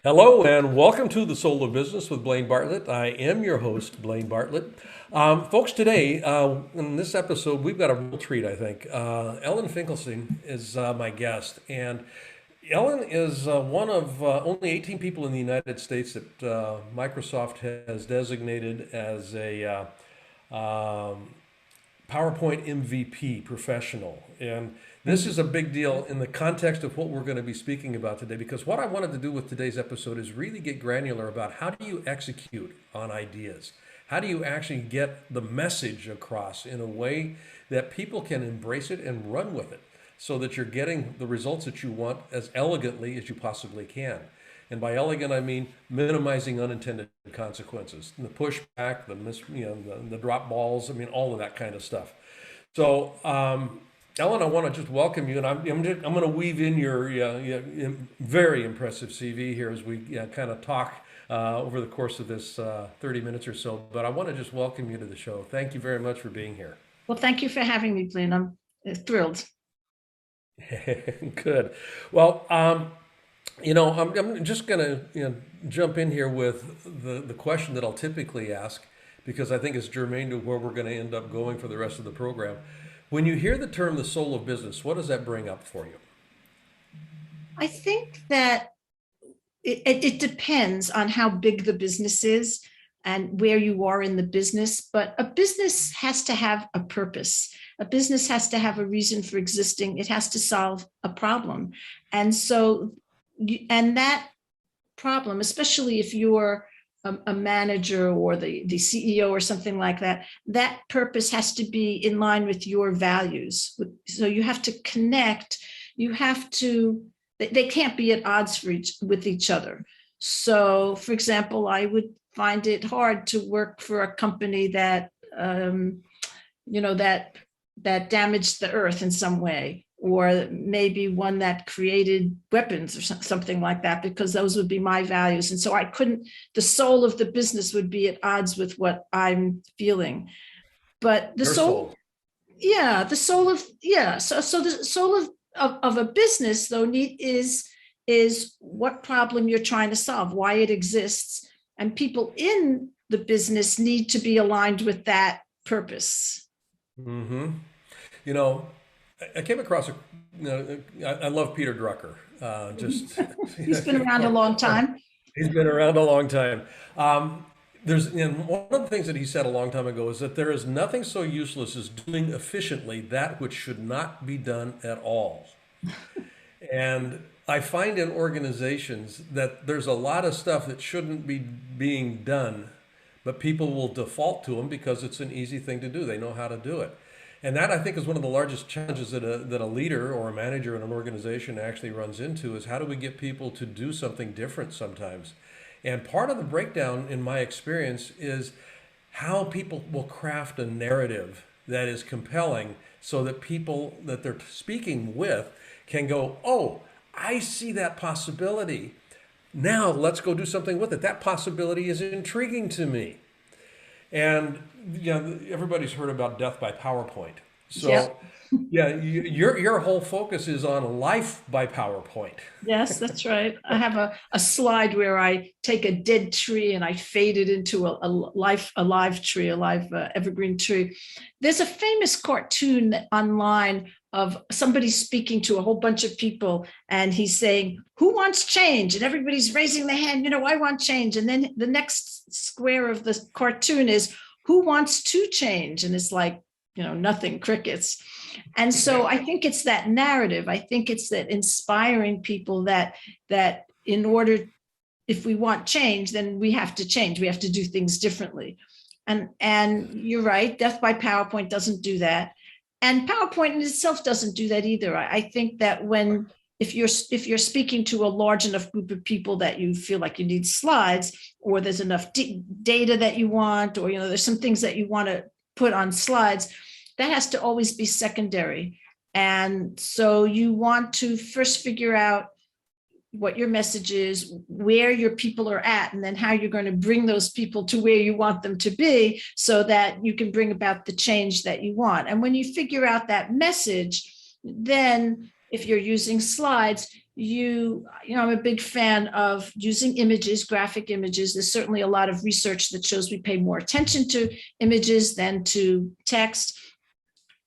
Hello and welcome to the Soul of Business with Blaine Bartlett. I am your host, Blaine Bartlett. Folks, today in this episode, we've got a real treat, I think. Ellen Finkelstein is my guest, and Ellen is one of only 18 people in the United States that Microsoft has designated as a PowerPoint MVP professional. And this is a big deal in the context of what we're going to be speaking about today, because what I wanted to do with today's episode is really get granular about how do you execute on ideas? How do you actually get the message across in a way that people can embrace it and run with it so that you're getting the results that you want as elegantly as you possibly can? And by elegant, I mean minimizing unintended consequences, the pushback, the drop balls. I mean, all of that kind of stuff. So, Ellen, I want to just welcome you, and I'm going to weave in your very impressive CV here as we kind of talk over the course of this 30 minutes or so. But I want to just welcome you to the show. Thank you very much for being here. Well, thank you for having me, Blaine. I'm thrilled. Good. Well, I'm just going to jump in here with the question that I'll typically ask, because I think it's germane to where we're going to end up going for the rest of the program. When you hear the term the soul of business, what does that bring up for you? I think that it depends on how big the business is and where you are in the business, but a business has to have a purpose. A business has to have a reason for existing. It has to solve a problem. And so, and that problem, especially if you're a manager or the CEO or something like that, that purpose has to be in line with your values. So you have to connect, they can't be at odds with each other. So for example, I would find it hard to work for a company that, that damaged the earth in some way, or maybe one that created weapons or something like that, because those would be my values. And so the soul of the business would be at odds with what I'm feeling. But the soul. So the soul of a business, though, is what problem you're trying to solve, why it exists. And people in the business need to be aligned with that purpose. Mm-hmm. I came across I love Peter Drucker. He's been around a long time. He's been around a long time. One of the things that he said a long time ago is that there is nothing so useless as doing efficiently that which should not be done at all. And I find in organizations that there's a lot of stuff that shouldn't be being done, but people will default to them because it's an easy thing to do. They know how to do it. And that, I think, is one of the largest challenges that a leader or a manager in an organization actually runs into, is how do we get people to do something different sometimes? And part of the breakdown, in my experience, is how people will craft a narrative that is compelling so that people that they're speaking with can go, oh, I see that possibility. Now let's go do something with it. That possibility is intriguing to me. And everybody's heard about death by PowerPoint. So your whole focus is on life by PowerPoint. Yes, that's right. I have a slide where I take a dead tree and I fade it into a live tree, a live evergreen tree. There's a famous cartoon online of somebody speaking to a whole bunch of people, and he's saying, who wants change? And everybody's raising their hand, I want change. And then the next square of the cartoon is, who wants to change? And it's like, nothing, crickets. And so I think it's that narrative. I think it's that inspiring people that in order, if we want change, then we have to change. We have to do things differently. And you're right, death by PowerPoint doesn't do that. And PowerPoint in itself doesn't do that either. I think that if you're speaking to a large enough group of people that you feel like you need slides, or there's enough data that you want, or there's some things that you want to put on slides, that has to always be secondary. And so you want to first figure out what your message is, where your people are at, and then how you're going to bring those people to where you want them to be so that you can bring about the change that you want. And when you figure out that message, Then if you're using slides, I'm a big fan of using images, graphic images. There's certainly a lot of research that shows we pay more attention to images than to text.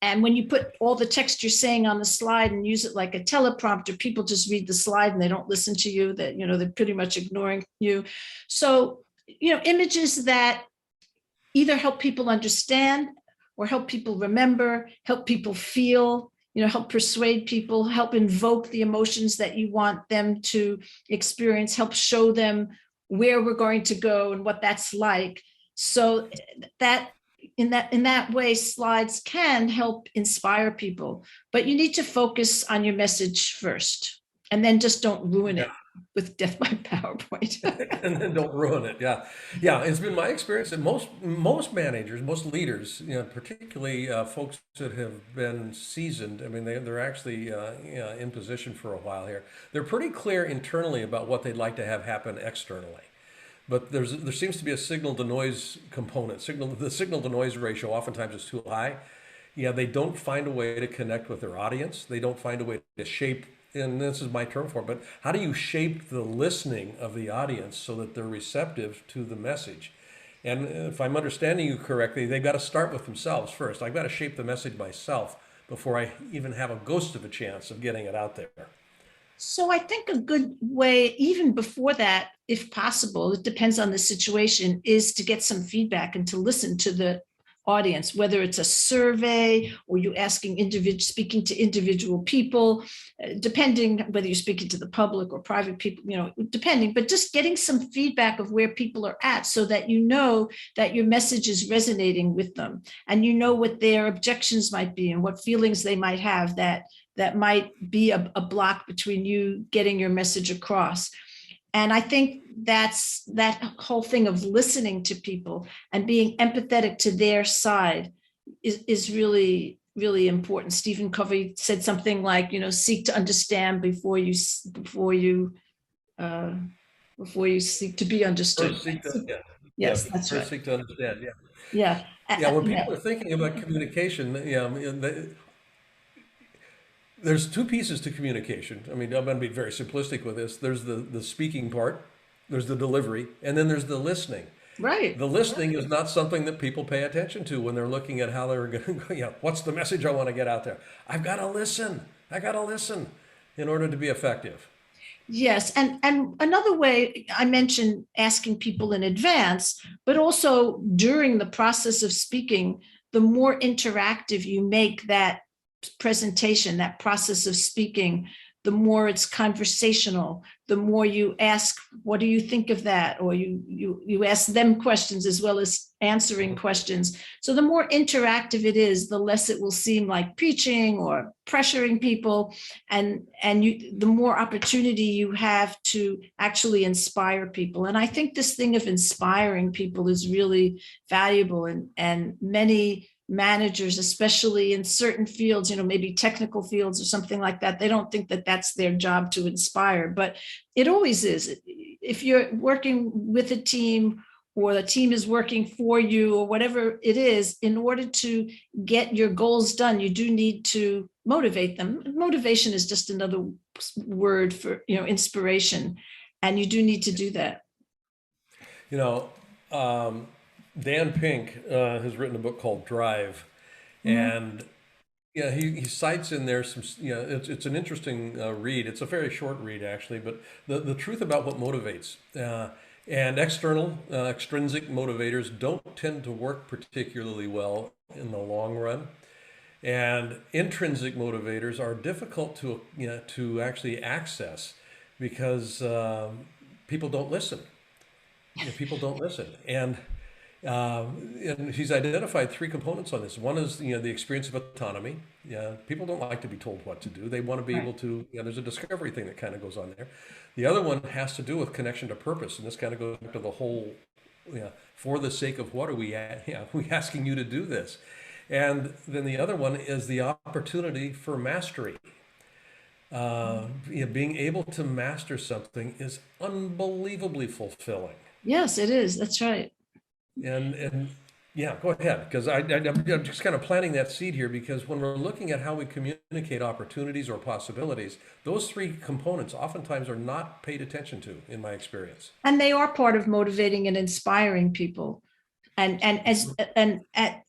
And when you put all the text you're saying on the slide and use it like a teleprompter, people just read the slide and they don't listen to you, that, they're pretty much ignoring you. So, images that either help people understand or help people remember, help people feel, help persuade people, help invoke the emotions that you want them to experience, help show them where we're going to go and what that's like. So that in that way, slides can help inspire people, but you need to focus on your message first, and then just don't ruin it with death by PowerPoint. And then don't ruin it. Yeah, yeah. It's been my experience that most managers, most leaders, particularly folks that have been seasoned. I mean, they're actually in position for a while here. They're pretty clear internally about what they'd like to have happen externally. But there seems to be a signal to noise component. The signal to noise ratio oftentimes is too high. Yeah, they don't find a way to connect with their audience. They don't find a way to shape, and this is my term for it, but how do you shape the listening of the audience so that they're receptive to the message? And if I'm understanding you correctly, they've got to start with themselves first. I've got to shape the message myself before I even have a ghost of a chance of getting it out there. So I think a good way, even before that, if possible, it depends on the situation, is to get some feedback and to listen to the audience, whether it's a survey or you speaking to individual people, depending whether you're speaking to the public or private people, depending, but just getting some feedback of where people are at so that you know that your message is resonating with them, and you know what their objections might be and what feelings they might have that might be a block between you getting your message across. And I think that's that whole thing of listening to people and being empathetic to their side is really, really important. Stephen Covey said something like, seek to understand before you seek to be understood. Yes, that's right. First seek to understand. Yeah. Yeah. Yeah. When people are thinking about communication, there's two pieces to communication. I mean, I'm going to be very simplistic with this. There's the speaking part, there's the delivery, and then there's the listening. Right. The listening is not something that people pay attention to when they're looking at how they're going to, what's the message I want to get out there? I've got to listen. I got to listen in order to be effective. Yes. And another way, I mentioned asking people in advance, but also during the process of speaking, the more interactive you make that presentation, that process of speaking, the more it's conversational, the more you ask, what do you think of that? Or you ask them questions as well as answering questions. So the more interactive it is, the less it will seem like preaching or pressuring people, and the more opportunity you have to actually inspire people. And I think this thing of inspiring people is really valuable, and many managers, especially in certain fields, maybe technical fields or something like that, they don't think that that's their job to inspire, but it always is. If you're working with a team or the team is working for you or whatever it is, in order to get your goals done, you do need to motivate them. Motivation is just another word for, inspiration, and you do need to do that. Dan Pink has written a book called Drive, and he cites in there some. It's an interesting read. It's a very short read actually, but the truth about what motivates and extrinsic motivators don't tend to work particularly well in the long run, and intrinsic motivators are difficult to actually access because people don't listen. People don't listen, and he's identified three components on this. One is the experience of autonomy. Yeah, people don't like to be told what to do. They want to be able to. There's a discovery thing that kind of goes on there. The other one has to do with connection to purpose, and this kind of goes back to the whole. For the sake of what are we asking you to do this? And then the other one is the opportunity for mastery. Being able to master something is unbelievably fulfilling. Yes, it is. That's right. And Yeah, go ahead, because I'm just kind of planting that seed here because when we're looking at how we communicate opportunities or possibilities, those three components oftentimes are not paid attention to, in my experience. And they are part of motivating and inspiring people. And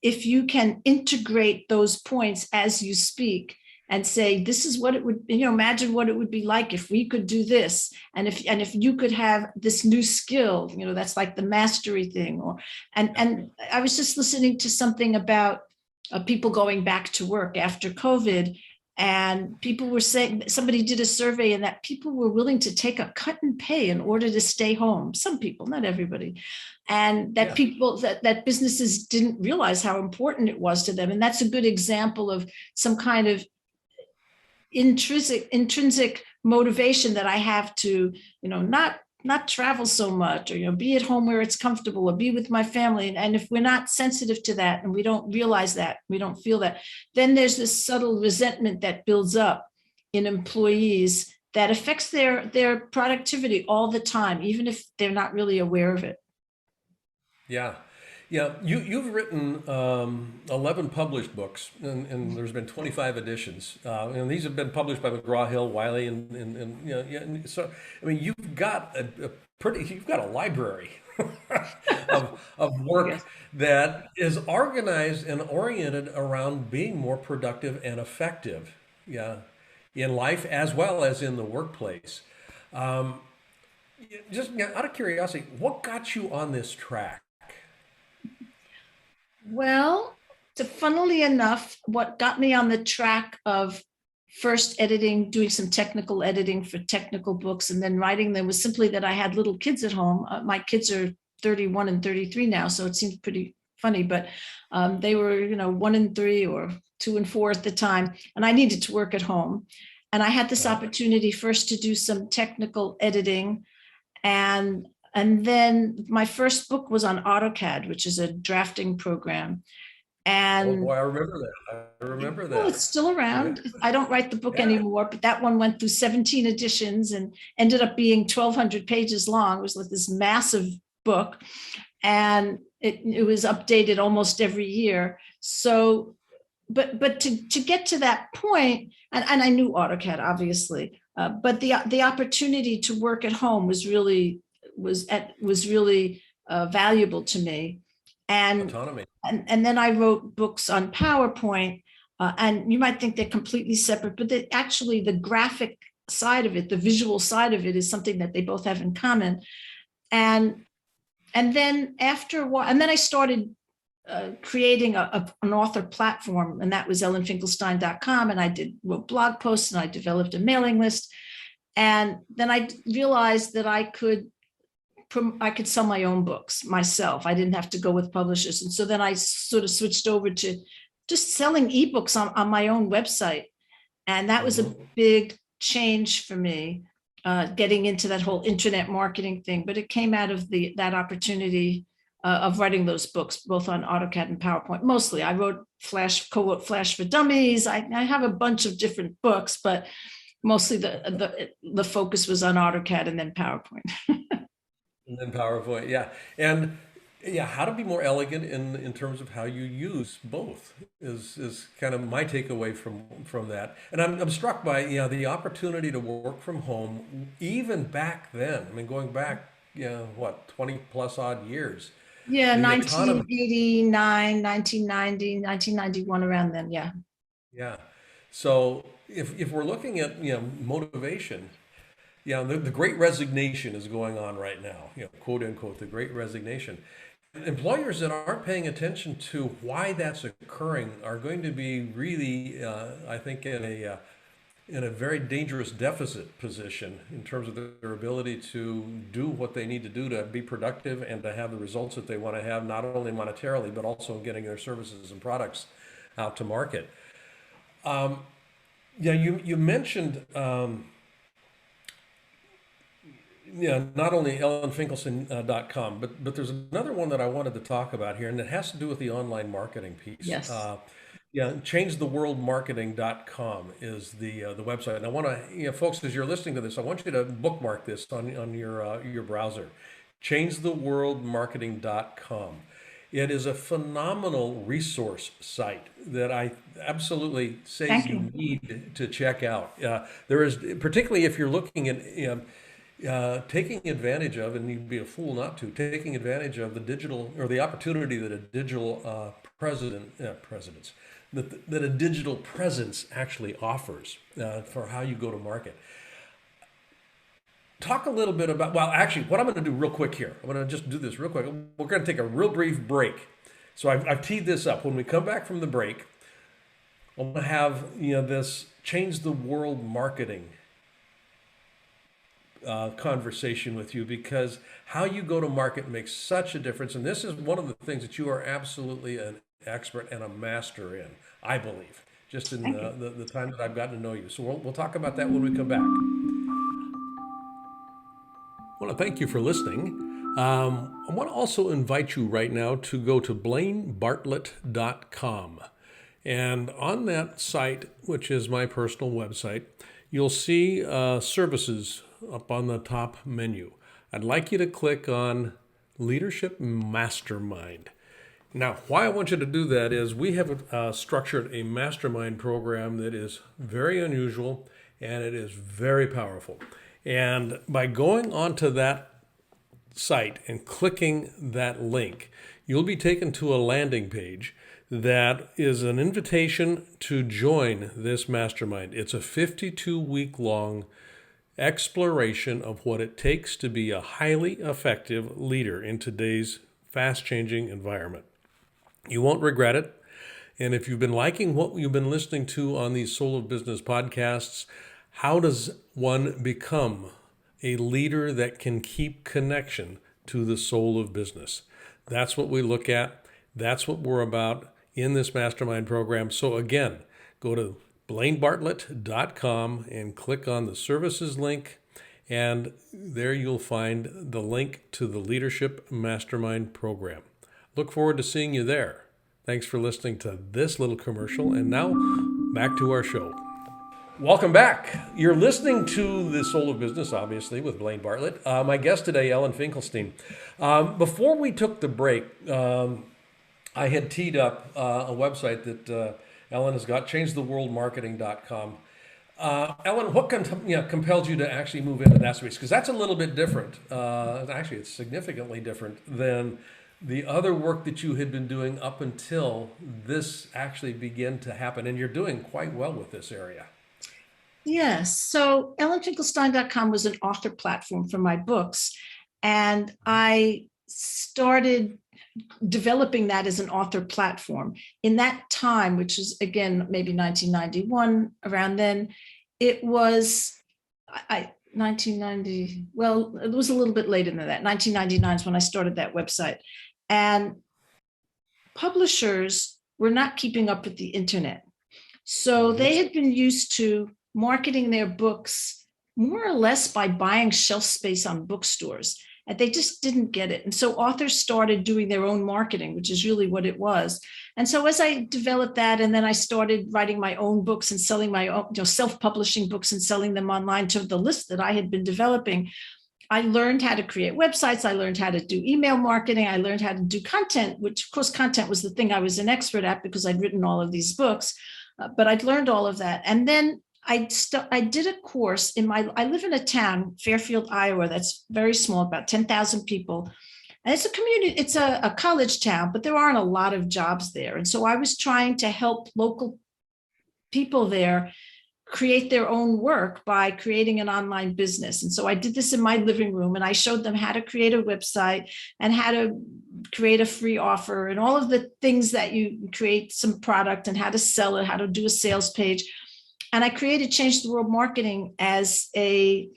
if you can integrate those points as you speak and say, this is what it would, imagine what it would be like if we could do this, and if you could have this new skill, that's like the mastery thing. Or and I was just listening to something about people going back to work after COVID, and people were saying, somebody did a survey, and that people were willing to take a cut in pay in order to stay home. Some people, not everybody. And that Yeah. people, that businesses didn't realize how important it was to them. And that's a good example of some kind of intrinsic motivation that I have to, not travel so much, or be at home where it's comfortable, or be with my family. And if we're not sensitive to that, and we don't realize that, we don't feel that, then there's this subtle resentment that builds up in employees that affects their productivity all the time, even if they're not really aware of it. Yeah. Yeah, you've written 11 published books, and there's been 25 editions, and these have been published by McGraw-Hill, Wiley, and yeah, and so I mean, you've got a library of work Yes. that is organized and oriented around being more productive and effective, yeah, in life as well as in the workplace. Um, just out of curiosity, what got you on this track? Well, funnily enough, what got me on the track of first editing, doing some technical editing for technical books, and then writing them was simply that I had little kids at home. My kids are 31 and 33 now, so it seems pretty funny, but they were, 1 and 3 or 2 and 4 at the time, and I needed to work at home. And I had this Uh, opportunity first to do some technical editing, and and then my first book was on AutoCAD, which is a drafting program. oh And boy, I remember that. I remember well, it's that. still Yeah, around. I don't write the book yeah. anymore, but that one went through 17 editions and ended up being 1,200 pages long. It was like this massive book, and it was updated almost every year. So, but to get to that point, and I knew AutoCAD obviously, but the opportunity to work at home was really valuable to me. And Autonomy. and then I wrote books on PowerPoint, and you might think they're completely separate, but actually the graphic side of it, the visual side of it, is something that they both have in common. And and then after a while, and then I started creating an author platform, and that was ellenfinkelstein.com. And wrote blog posts, and I developed a mailing list. And then I realized that I could sell my own books myself. I didn't have to go with publishers. And so then I sort of switched over to just selling ebooks on my own website. And that was a Hmm. big change for me, getting into that whole internet marketing thing. But it came out of that opportunity of writing those books, both on AutoCAD and PowerPoint. Mostly, I wrote co-wrote Flash for Dummies. I have a bunch of different books, but mostly the focus was on AutoCAD and then PowerPoint. And then PowerPoint, yeah. And yeah, how to be more elegant in terms of how you use both is kind of my takeaway from that. And I'm struck by, the opportunity to work from home even back then. I mean, going back, what, 20 plus odd years. Yeah, The autonomy. 1989, 1990, 1991, around then. Yeah. Yeah. So if we're looking at, motivation, yeah, the great resignation is going on right now, quote unquote, the great resignation. Employers that aren't paying attention to why that's occurring are going to be really, I think, in a very dangerous deficit position in terms of their ability to do what they need to do to be productive and to have the results that they want to have, not only monetarily, but also in getting their services and products out to market. Yeah, you mentioned, not only ellenfinkelstein.com, but there's another one that I wanted to talk about here, and it has to do with the online marketing piece. Yes. Yeah, changetheworldmarketing.com is the website. And I want to, folks, as you're listening to this, I want you to bookmark this on your browser. Changetheworldmarketing.com. It is a phenomenal resource site that I absolutely say Thank you you. need to check out. There is, particularly if you're looking at taking advantage of, and you'd be a fool not to, taking advantage of the digital or the opportunity that a digital presidents that a digital presence actually offers for how you go to market. Talk a little bit about, well, actually, what I'm going to do real quick here, I'm going to just do this real quick. We're going to take a real brief break. So I've teed this up. When we come back from the break, I'm going to have this change the world marketing conversation with you, because how you go to market makes such a difference. And this is one of the things that you are absolutely an expert and a master in, I believe, just in Thank you. the time that I've gotten to know you. So we'll talk about that when we come back. I want to thank you for listening. I want to also invite you right now to go to blainebartlett.com. And on that site, which is my personal website, you'll see services up on the top menu. I'd like you to click on Leadership Mastermind. Now, why I want you to do that is we have structured a mastermind program that is very unusual and it is very powerful. And by going onto that site and clicking that link, you'll be taken to a landing page that is an invitation to join this mastermind. It's a 52-week long exploration of what it takes to be a highly effective leader in today's fast-changing environment. You won't regret it. And if you've been liking what you've been listening to on these Soul of Business podcasts, how does one become a leader that can keep connection to the soul of business? That's what we look at. That's what we're about in this mastermind program. So again, go to blainebartlett.com and click on the services link. And there you'll find the link to the Leadership Mastermind program. Look forward to seeing you there. Thanks for listening to this little commercial. And now back to our show. Welcome back. You're listening to The Soul of Business, obviously, with Blaine Bartlett. My guest today, Ellen Finkelstein. Before we took the break, I had teed up a website that Ellen has got, changetheworldmarketing.com. Ellen, what compelled you to actually move into that space? Because that's a little bit different. Actually, it's significantly different than the other work that you had been doing up until this actually began to happen. And you're doing quite well with this area. Yes. So ellenfinkelstein.com was an author platform for my books. And I started developing that as an author platform. In that time, which is, again, maybe 1991, around then, it was 1990, well, it was a little bit later than that. 1999 is when I started that website. And publishers were not keeping up with the internet. So they had been used to marketing their books more or less by buying shelf space on bookstores. And they just didn't get it. And so authors started doing their own marketing, which is really what it was. And so as I developed that, and then I started writing my own books and selling my own, self-publishing books and selling them online to the list that I had been developing, I learned how to create websites. I learned how to do email marketing. I learned how to do content, which of course content was the thing I was an expert at because I'd written all of these books, but I'd learned all of that. And then I did a course I live in a town, Fairfield, Iowa, that's very small, about 10,000 people. And it's a community, it's a college town, but there aren't a lot of jobs there. And so I was trying to help local people there create their own work by creating an online business. And so I did this in my living room and I showed them how to create a website and how to create a free offer and all of the things that you create some product and how to sell it, how to do a sales page. And I created Change the World Marketing as a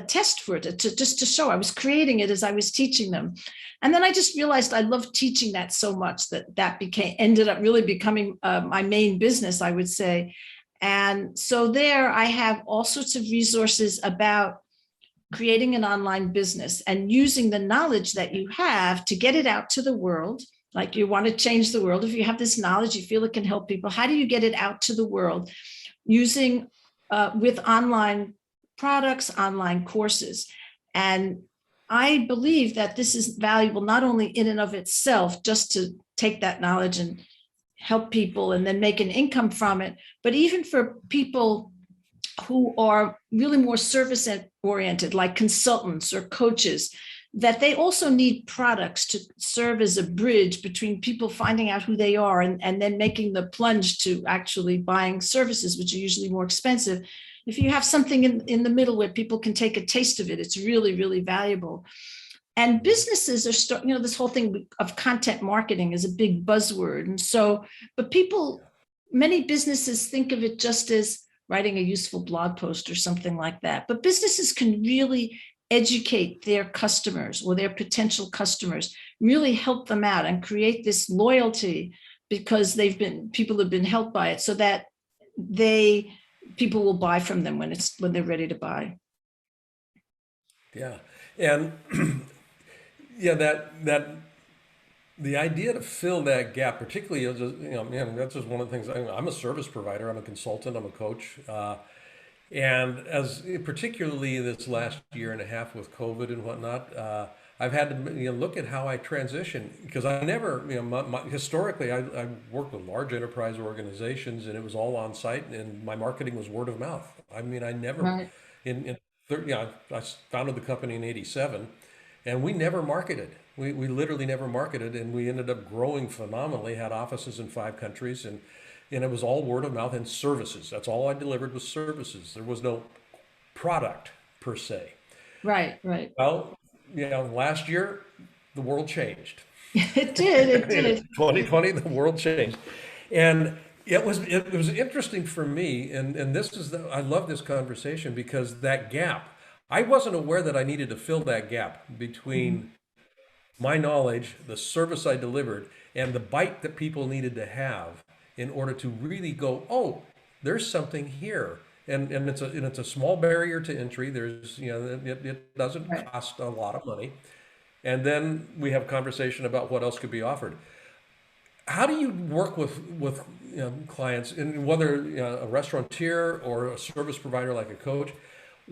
test for it, just to show. I was creating it as I was teaching them. And then I just realized I loved teaching that so much that ended up really becoming my main business, I would say. And so there I have all sorts of resources about creating an online business and using the knowledge that you have to get it out to the world. Like you want to change the world. If you have this knowledge, you feel it can help people. How do you get it out to the world? Using with online products, online courses. And I believe that this is valuable, not only in and of itself, just to take that knowledge and help people and then make an income from it, but even for people who are really more service oriented, like consultants or coaches, that they also need products to serve as a bridge between people finding out who they are and then making the plunge to actually buying services, which are usually more expensive. If you have something in the middle where people can take a taste of it, it's really, really valuable. And businesses are starting, this whole thing of content marketing is a big buzzword. And so, but many businesses think of it just as writing a useful blog post or something like that. But businesses can really educate their customers or their potential customers, really help them out and create this loyalty because people have been helped by it, so that people will buy from them when they're ready to buy. Yeah. And yeah, that the idea to fill that gap, particularly, man, that's just one of the things. I'm a service provider. I'm a consultant. I'm a coach. And particularly this last year and a half with COVID and whatnot, I've had to look at how I transition, because I never, historically, I worked with large enterprise organizations and it was all on site and my marketing was word of mouth. I mean, I never, Right. I founded the company in '87 and we never marketed. We literally never marketed, and we ended up growing phenomenally, had offices in 5 countries, and it was all word of mouth and services. That's all I delivered was services. There was no product per se. Right. Right. Well, last year the world changed. It did. It In did. 2020, the world changed, and it was interesting for me. And this is I love this conversation, because that gap, I wasn't aware that I needed to fill that gap between my knowledge, the service I delivered, and the bite that people needed to have in order to really go, oh, there's something here. And it's a small barrier to entry. There's, it doesn't Right. cost a lot of money. And then we have a conversation about what else could be offered. How do you work with clients, and whether a restaurateur or a service provider like a coach?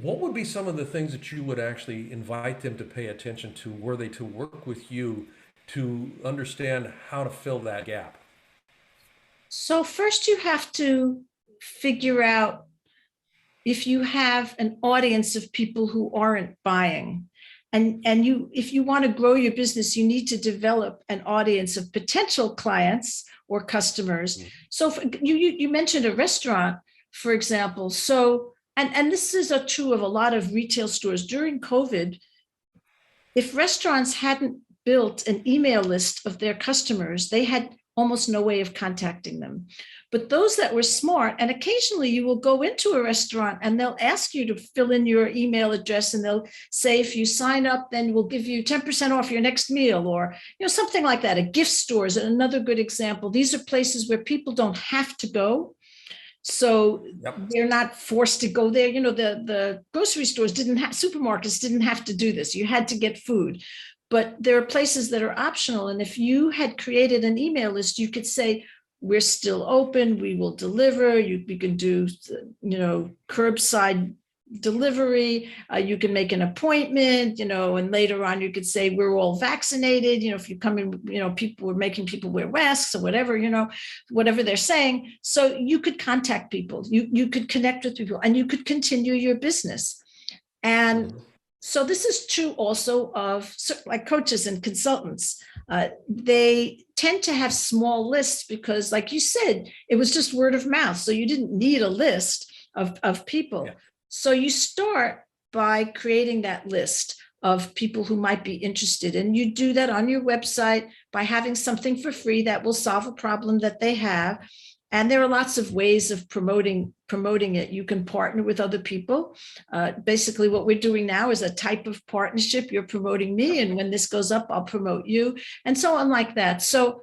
What would be some of the things that you would actually invite them to pay attention to, were they to work with you to understand how to fill that gap? So first you have to figure out if you have an audience of people who aren't buying. And if you want to grow your business, you need to develop an audience of potential clients or customers. So you mentioned a restaurant, for example. So, and this is true of a lot of retail stores during COVID. If restaurants hadn't built an email list of their customers, they had almost no way of contacting them. But those that were smart, and occasionally you will go into a restaurant and they'll ask you to fill in your email address, and they'll say, if you sign up, then we'll give you 10% off your next meal, or something like that. A gift store is another good example. These are places where people don't have to go. So Yep. they're not forced to go there. The grocery stores supermarkets didn't have to do this. You had to get food. But there are places that are optional. And if you had created an email list, you could say, we're still open, we will deliver. We can do, curbside delivery. You can make an appointment, and later on you could say, we're all vaccinated. If you come in, people were making people wear masks or whatever, whatever they're saying. So you could contact people, you could connect with people, and you could continue your business. And so this is true also of like coaches and consultants. They tend to have small lists because, like you said, it was just word of mouth. So you didn't need a list of people. Yeah. So you start by creating that list of people who might be interested. And you do that on your website by having something for free that will solve a problem that they have. And there are lots of ways of promoting it. You can partner with other people. Basically, what we're doing now is a type of partnership. You're promoting me, and when this goes up, I'll promote you, and so on like that. So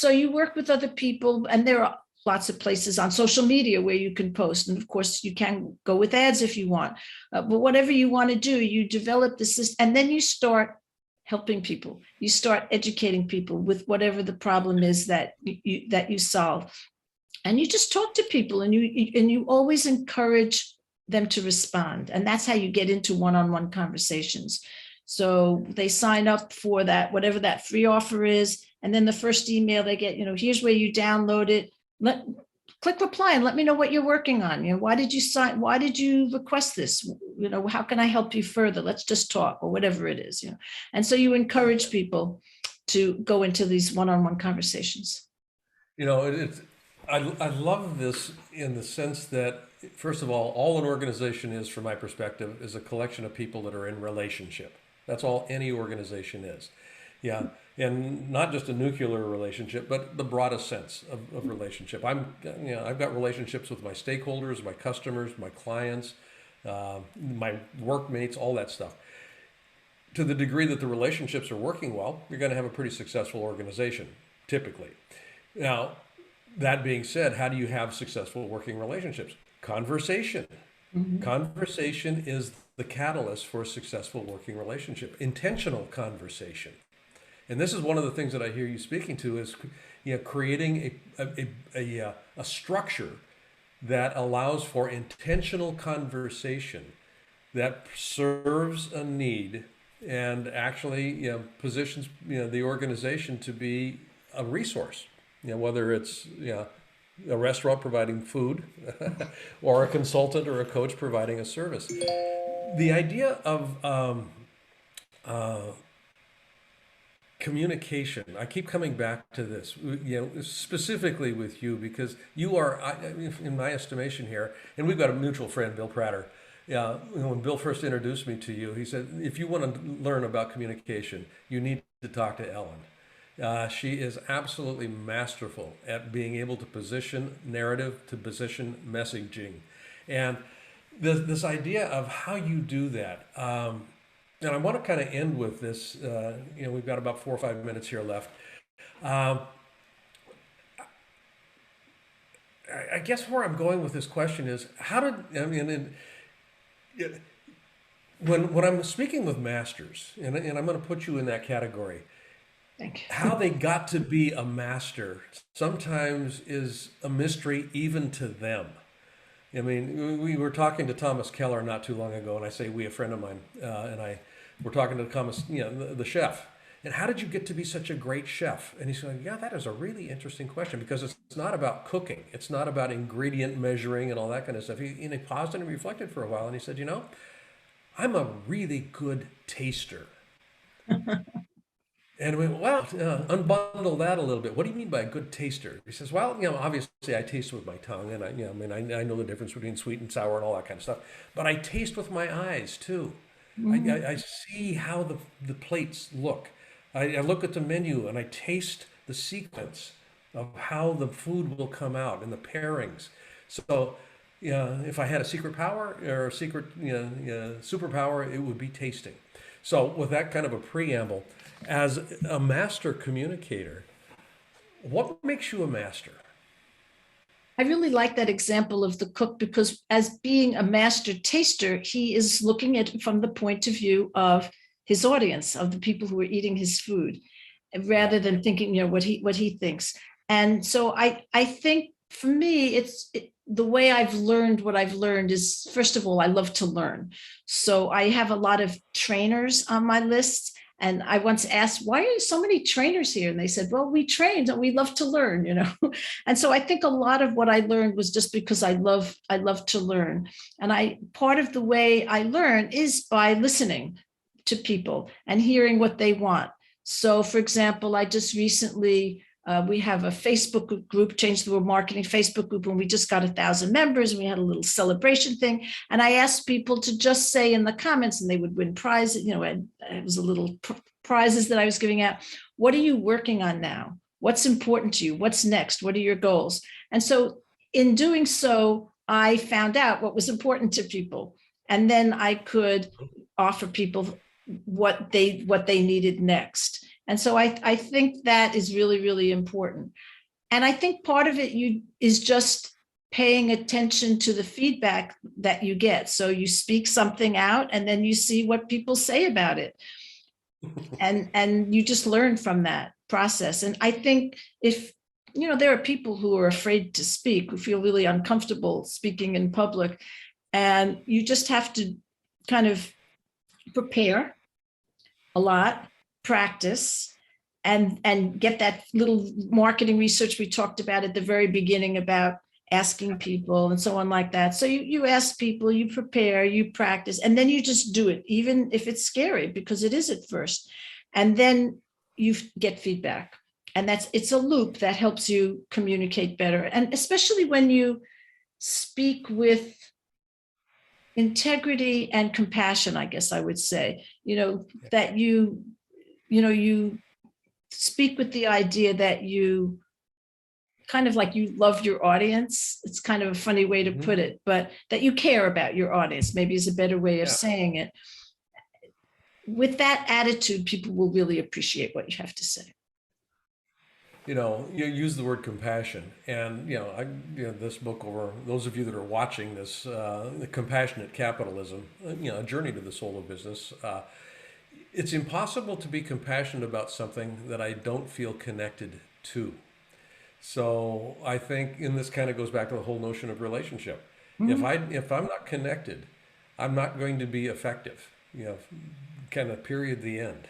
you work with other people, and there are lots of places on social media where you can post. And of course, you can go with ads if you want. But whatever you want to do, you develop the system, and then you start helping people. You start educating people with whatever the problem is that you solve. And you just talk to people, and you always encourage them to respond. And that's how you get into one-on-one conversations. So they sign up for that, whatever that free offer is. And then the first email they get, here's where you download it. Click reply and let me know what you're working on. Why did you sign? Why did you request this? How can I help you further? Let's just talk, or whatever it is. And so you encourage people to go into these one-on-one conversations. I love this in the sense that, first of all an organization is, from my perspective, is a collection of people that are in relationship. That's all any organization is. Yeah. And not just a nuclear relationship, but the broadest sense of relationship. I've got relationships with my stakeholders, my customers, my clients, my workmates, all that stuff. To the degree that the relationships are working well, you're going to have a pretty successful organization, typically. Now, that being said, how do you have successful working relationships? Conversation. Mm-hmm. Conversation is the catalyst for a successful working relationship. Intentional conversation. And this is one of the things that I hear you speaking to is, creating a structure that allows for intentional conversation that serves a need and actually, positions, the organization to be a resource. Whether it's, a restaurant providing food or a consultant or a coach providing a service. The idea of communication, I keep coming back to this, specifically with you, because you are, in my estimation here, and we've got a mutual friend, Bill Prater. When Bill first introduced me to you, he said, if you want to learn about communication, you need to talk to Ellen. She is absolutely masterful at being able to position narrative, to position messaging. And this idea of how you do that, and I want to kind of end with this, we've got about 4 or 5 minutes here left. I guess where I'm going with this question is, when I'm speaking with masters, and I'm going to put you in that category, how they got to be a master sometimes is a mystery even to them. We were talking to Thomas Keller not too long ago, and I say we, a friend of mine, we're talking to Thomas, the chef. And how did you get to be such a great chef? And he's going, yeah, that is a really interesting question, because it's not about cooking. It's not about ingredient measuring and all that kind of stuff. He paused and reflected for a while, and he said, I'm a really good taster. And we went, well, unbundle that a little bit. What do you mean by a good taster? He says, well, obviously I taste with my tongue, and I know the difference between sweet and sour and all that kind of stuff. But I taste with my eyes too. Mm-hmm. I see how the plates look. I look at the menu and I taste the sequence of how the food will come out and the pairings. So, if I had a secret power or a secret, superpower, it would be tasting. So, with that kind of a preamble, as a master communicator, what makes you a master? I really like that example of the cook, because as being a master taster, he is looking at it from the point of view of his audience, of the people who are eating his food, rather than thinking, what he thinks. And so I think for me, the way I've learned what I've learned is, first of all, I love to learn. So I have a lot of trainers on my list. And I once asked, why are so many trainers here? And they said, well, we trained and we love to learn, And so I think a lot of what I learned was just because I love to learn. And part of the way I learn is by listening to people and hearing what they want. So, for example, I just recently, we have a Facebook group, Change the World Marketing Facebook group, and we just got 1,000 members, and we had a little celebration thing. And I asked people to just say in the comments, and they would win prizes. It was a little prizes that I was giving out. What are you working on now? What's important to you? What's next? What are your goals? And so in doing so, I found out what was important to people. And then I could offer people what they needed next. And so I think that is really, really important. And I think part of it is just paying attention to the feedback that you get. So you speak something out and then you see what people say about it. And you just learn from that process. And I think if, there are people who are afraid to speak, who feel really uncomfortable speaking in public, and you just have to kind of prepare a lot, practice, and get that little marketing research we talked about at the very beginning about asking people and so on like that. So you ask people, you prepare, you practice, and then you just do it, even if it's scary, because it is at first. And then you get feedback. And it's a loop that helps you communicate better. And especially when you speak with integrity and compassion, I guess I would say, that you speak with the idea that you kind of like you love your audience. It's kind of a funny way to put it, but that you care about your audience, maybe is a better way of saying it. With that attitude, people will really appreciate what you have to say. You use the word compassion, and this book, over those of you that are watching this, the Compassionate Capitalism, a journey to the soul of business. It's impossible to be compassionate about something that I don't feel connected to. So I think, and this kind of goes back to the whole notion of relationship. If I'm not connected, I'm not going to be effective. Kind of period, the end.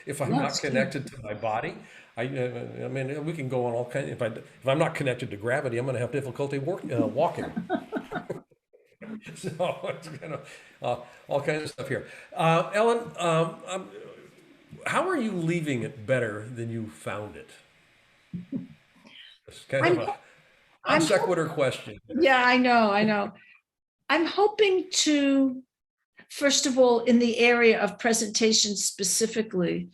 If I'm not connected to my body, I mean, we can go on all kinds. If I'm not connected to gravity, I'm going to have difficulty walking. So it's kind of all kinds of stuff here. Ellen, how are you leaving it better than you found it? It's kind of I'm, a non I'm, sequitur question. yeah, I know. I'm hoping to, first of all, in the area of presentation specifically,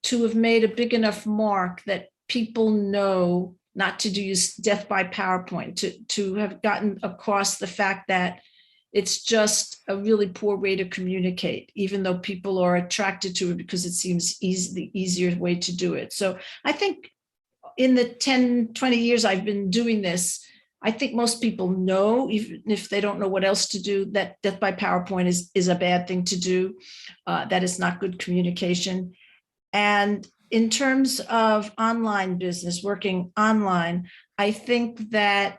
to have made a big enough mark that people know not to use death by PowerPoint, to have gotten across the fact that it's just a really poor way to communicate, even though people are attracted to it because it seems the easier way to do it. So I think in the 10, 20 years I've been doing this, I think most people know, even if they don't know what else to do, that death by PowerPoint is a bad thing to do, that is not good communication. And in terms of online business, working online, I think that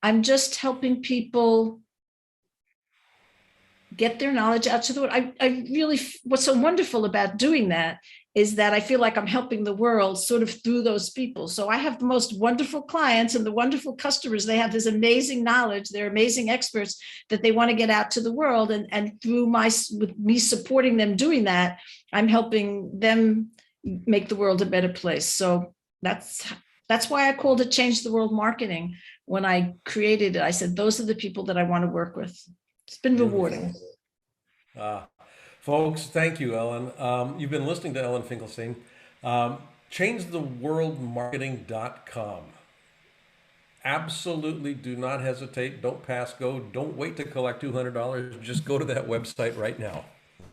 I'm just helping people get their knowledge out to the world. I really, what's so wonderful about doing that is that I feel like I'm helping the world sort of through those people. So I have the most wonderful clients and the wonderful customers. They have this amazing knowledge. They're amazing experts that they want to get out to the world. And through with me supporting them doing that, I'm helping them make the world a better place. So that's why I called it Change the World Marketing. When I created it, I said, those are the people that I want to work with. It's been rewarding. Folks, thank you, Ellen. You've been listening to Ellen Finkelstein. ChangeTheWorldMarketing.com. Absolutely do not hesitate. Don't pass go. Don't wait to collect $200. Just go to that website right now.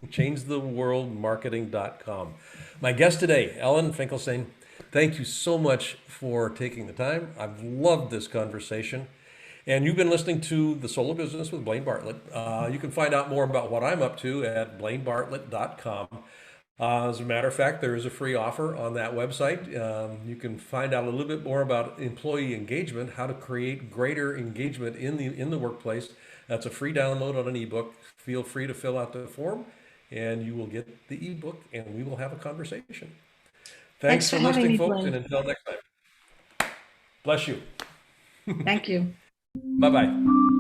ChangeTheWorldMarketing.com. My guest today, Ellen Finkelstein. Thank you so much for taking the time. I've loved this conversation. And you've been listening to The Soul of Business with Blaine Bartlett. You can find out more about what I'm up to at blainebartlett.com. As a matter of fact, there is a free offer on that website. You can find out a little bit more about employee engagement, how to create greater engagement in the workplace. That's a free download on an ebook. Feel free to fill out the form, and you will get the ebook, and we will have a conversation. Thanks for listening, folks, and until next time. Bless you. Thank you. Bye-bye.